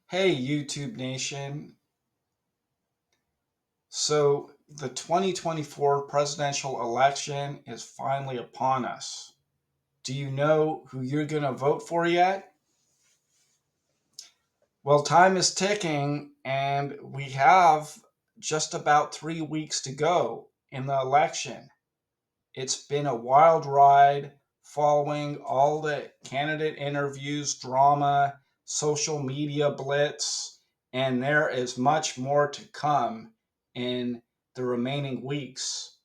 Hey, YouTube Nation. So, the 2024 presidential election is finally upon us. Do you know who you're going to vote for yet? Well, time is ticking, and we have just about 3 weeks to go in the election. It's been a wild ride following all the candidate interviews, drama, social media blitz, and there is much more to come in the remaining weeks.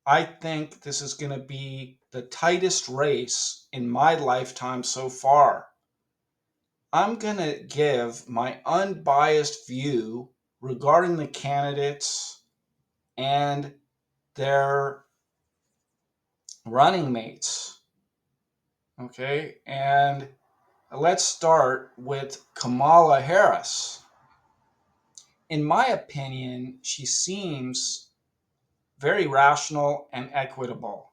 I think this is going to be the tightest race in my lifetime so far. I'm going to give my unbiased view regarding the candidates and their running mates. Okay, and let's start with Kamala Harris. In my opinion, she seems very rational and equitable.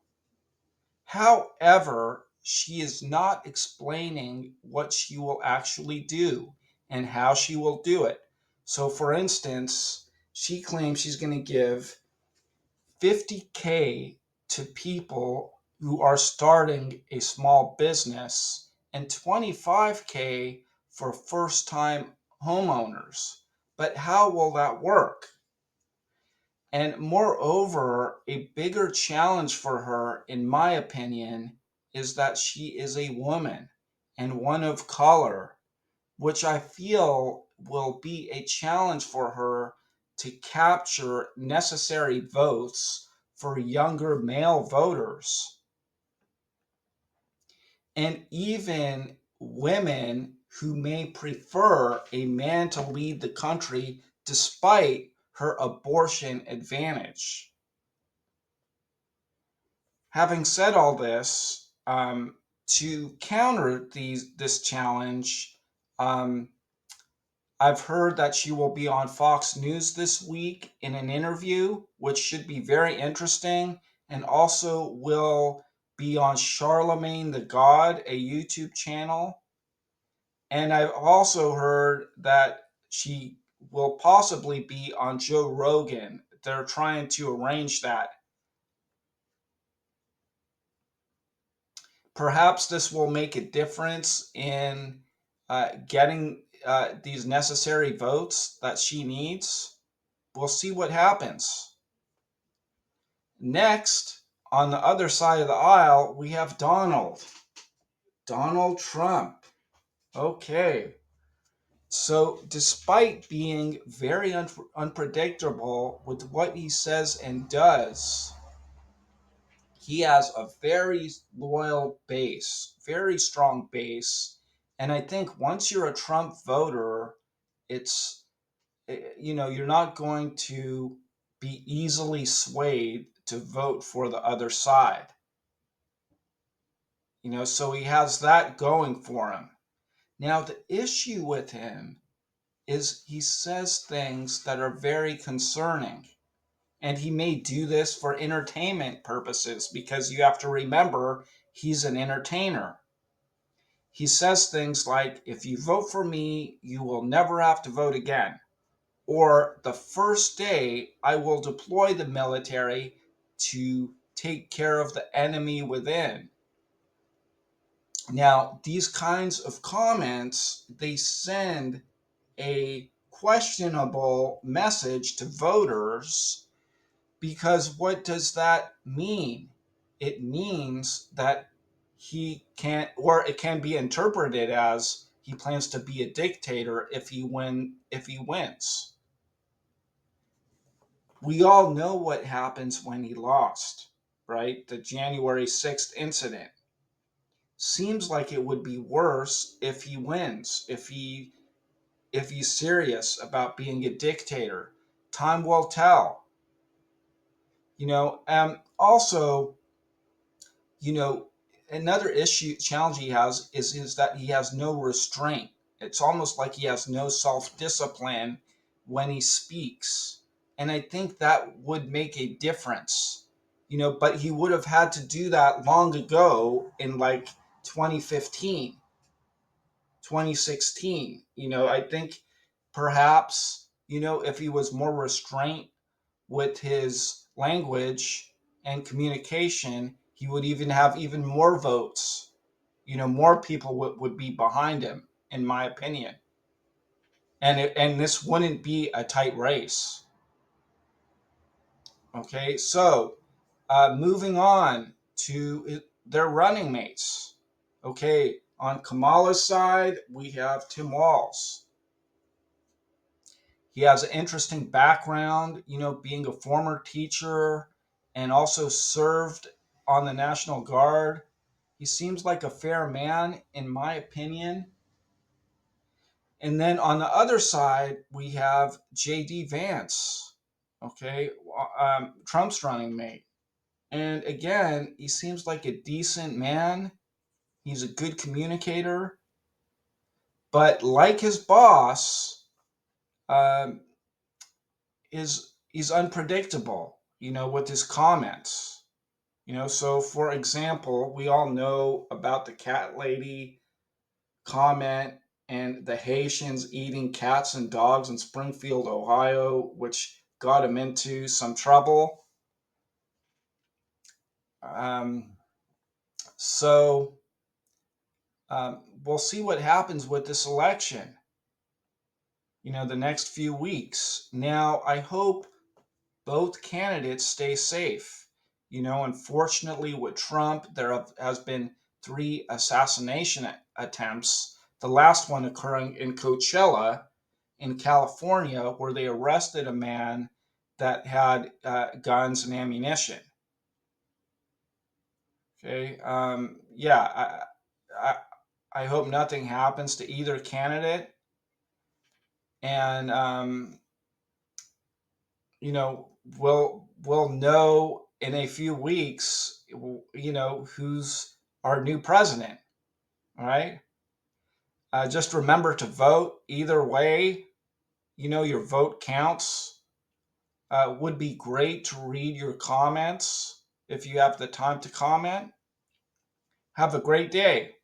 However, she is not explaining what she will actually do and how she will do it. So, for instance, she claims she's going to give 50K to people who are starting a small business and 25K for first time homeowners. But how will that work? And moreover, a bigger challenge for her, in my opinion, is that she is a woman and one of color, which I feel will be a challenge for her to capture necessary votes for younger male voters. And even women who may prefer a man to lead the country despite her abortion advantage. Having said all this, to counter this challenge, um, I've heard that she will be on Fox News this week in an interview, which should be very interesting, and also will be on Charlemagne the God, a YouTube channel. And I've also heard that she will possibly be on Joe Rogan. They're trying to arrange that. Perhaps this will make a difference in getting these necessary votes that she needs. We'll see what happens. Next, on the other side of the aisle, we have Donald Trump. Okay. So, despite being very unpredictable with what he says and does, he has a very loyal base, very strong base. And I think once you're a Trump voter, it's, you're not going to be easily swayed to vote for the other side. So he has that going for him. Now, the issue with him is he says things that are very concerning. And he may do this for entertainment purposes because you have to remember he's an entertainer. He says things like, if you vote for me, you will never have to vote again. Or the first day, I will deploy the military to take care of the enemy within. Now, these kinds of comments, they send a questionable message to voters. Because what does that mean? It means that he can't, or it can be interpreted as he plans to be a dictator if he wins. We all know what happens when he lost, right? The January 6th incident. Seems like it would be worse if he wins, if he's serious about being a dictator. Time will tell. Also, you know, another issue challenge he has is that he has no restraint. It's almost like he has no self-discipline when he speaks. And I think that would make a difference. But he would have had to do that long ago in like 2015. 2016. I think perhaps, if he was more restrained with his language and communication, he would even have even more votes. More people would be behind him, in my opinion. And this wouldn't be a tight race. Okay, so moving on to their running mates. Okay, on Kamala's side, we have Tim Walz. He has an interesting background, being a former teacher and also served on the National Guard. He seems like a fair man, in my opinion. And then on the other side, we have J.D. Vance, okay, Trump's running mate. And again, he seems like a decent man. He's a good communicator. But like his boss, um, he's unpredictable, with his comments. So for example, we all know about the cat lady comment and the Haitians eating cats and dogs in Springfield, Ohio, which got him into some trouble. Um, so we'll see what happens with this election, the next few weeks. Now, I hope both candidates stay safe. Unfortunately, with Trump, has been three assassination attempts, the last one occurring in Coachella in California, where they arrested a man that had guns and ammunition. Okay. Yeah. I, I hope nothing happens to either candidate. And, we'll know in a few weeks, who's our new president. All right. Just remember to vote either way. Your vote counts. Would be great to read your comments if you have the time to comment. Have a great day.